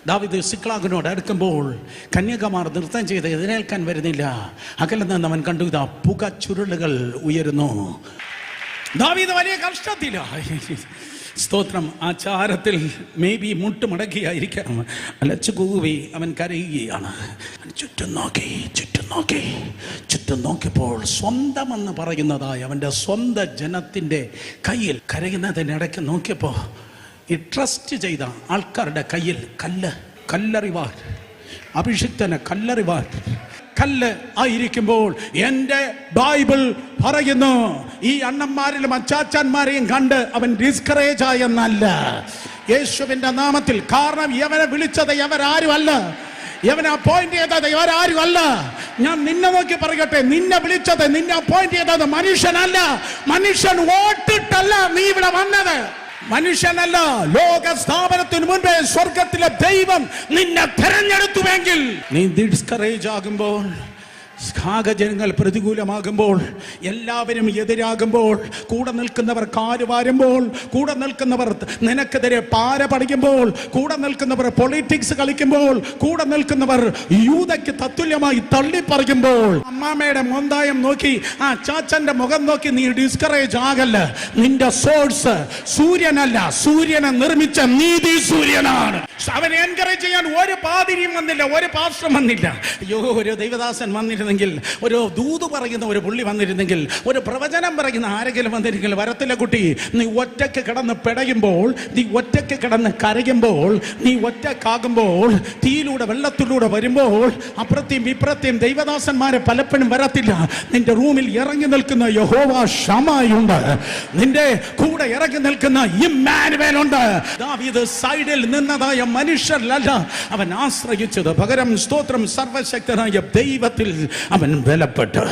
ദാവീദ് സിക്ലാഗിനോട് അടുക്കുമ്പോൾ കന്യകമാർ നൃത്തം ചെയ്ത് എതിരേൽക്കാൻ വരുന്നില്ല. അകലെ നിന്ന് അവൻ കണ്ടു, ഇതാ പുക ചുരുളുകൾ ഉയരുന്നു. ദാവീദ് വലിയ കഷ്ടത്തില. സ്തോത്രം. ആ ചാരത്തിൽ മേ ബി മുട്ടുമടക്കിയായിരിക്കാം, അലച്ചു കൂവി അവൻ കരയുകയാണ്. ചുറ്റും നോക്കിയപ്പോൾ സ്വന്തമെന്ന് പറയുന്നതായി അവൻ്റെ സ്വന്തം ജനത്തിൻ്റെ കയ്യിൽ കരയുന്നതിനിടയ്ക്ക് നോക്കിയപ്പോൾ ഈ ട്രസ്റ്റ് ചെയ്ത ആൾക്കാരുടെ കയ്യിൽ കല്ലറിവാൻ, അഭിഷിക്തനെ കല്ലറിവാൻ കല്ല് ആയിരിക്കുമ്പോൾ എൻ്റെ ബൈബിൾ പറയുന്നു, ഈ അണ്ണന്മാരിലും അച്ചാച്ചന്മാരെയും കണ്ട് അവൻ ഡിസ്കറേജ് ആയെന്നല്ല, യേശുവിൻ്റെ നാമത്തിൽ. കാരണം ഇവനെ വിളിച്ചത് ഇവരാരുമല്ല, ഇവനെ അപ്പോയിന്റ് ചെയ്തത് ഇവരാരുമല്ല. ഞാൻ നിന്നെ നോക്കി പറയട്ടെ, നിന്നെ വിളിച്ചത്, നിന്നെ അപ്പോയിന്റ് ചെയ്തത് മനുഷ്യനല്ല. മനുഷ്യൻ വോട്ടിട്ടല്ല നീ ഇവിടെ വന്നത്, മനുഷ്യനല്ല. ലോക സ്ഥാപനത്തിന് മുൻപേ സ്വർഗത്തിലെ ദൈവം നിന്നെ തെരഞ്ഞെടുത്തുവെങ്കിൽ നീ ഡിസ്കറേജ് ആകുമ്പോൾ, സാഹചര്യങ്ങൾ പ്രതികൂലമാകുമ്പോൾ, എല്ലാവരും എതിരാകുമ്പോൾ, കൂടെ നിൽക്കുന്നവർ കാര് വാരുമ്പോൾ, കൂടെ നിൽക്കുന്നവർ നിനക്കെതിരെ പാര പടിക്കുമ്പോൾ, കൂടെ നിൽക്കുന്നവർ പൊളിറ്റിക്സ് കളിക്കുമ്പോൾ, കൂടെ നിൽക്കുന്നവർ യൂതയ്ക്ക് തത്തുല്യമായി തള്ളിപ്പറിക്കുമ്പോൾ, അമ്മാമ്മയുടെ മൊന്തായം നോക്കി ആ ചാച്ചന്റെ മുഖം നോക്കി നീ ഡിസ്കറേജ് ആകല്ല. നിന്റെ സോഴ്സ് സൂര്യനല്ല, സൂര്യനെ നിർമ്മിച്ച നീതി സൂര്യനാണ്. അവനെ എൻകറേജ് ചെയ്യാൻ ഒരു പാതിരിയും വന്നില്ല, ഒരു പാസ്റ്ററും വന്നില്ല. അയ്യോ, ഒരു ദൈവദാസൻ വന്നിരുന്നെങ്കിൽ, ഒരു ദൂത് പറയുന്ന ഒരു പുള്ളി വന്നിരുന്നെങ്കിൽ, ഒരു പ്രവചനം പറയുന്ന ആരെങ്കിലും വന്നിരുന്നെങ്കിൽ, വരത്തില്ല കുട്ടി, നീ ഒറ്റയ്ക്ക് കിടന്ന് പിടയുമ്പോൾ, നീ ഒറ്റയ്ക്ക് കിടന്ന് കരയുമ്പോൾ, നീ ഒറ്റക്കാകുമ്പോൾ, തീയിലൂടെ വെള്ളത്തിലൂടെ വരുമ്പോൾ, അപ്പുറത്തെയും ഇപ്പുറത്തെയും ദൈവദാസന്മാരെ പലപ്പോഴും വരത്തില്ല. നിന്റെ റൂമിൽ ഇറങ്ങി നിൽക്കുന്ന യഹോവ ഷമായുണ്ട്, നിന്റെ കൂടെ ഇറങ്ങി നിൽക്കുന്ന ഇമ്മാനുവേൽ ഉണ്ട്. ദാവീദ് സൈഡിൽ നിന്നതായ മനുഷ്യരല്ല അവൻ ആശ്രയിച്ചത്, പകരം സ്തോത്രം സർവശക്തനായ ദൈവത്തിൽ അവൻ ബലപ്പെട്ടു.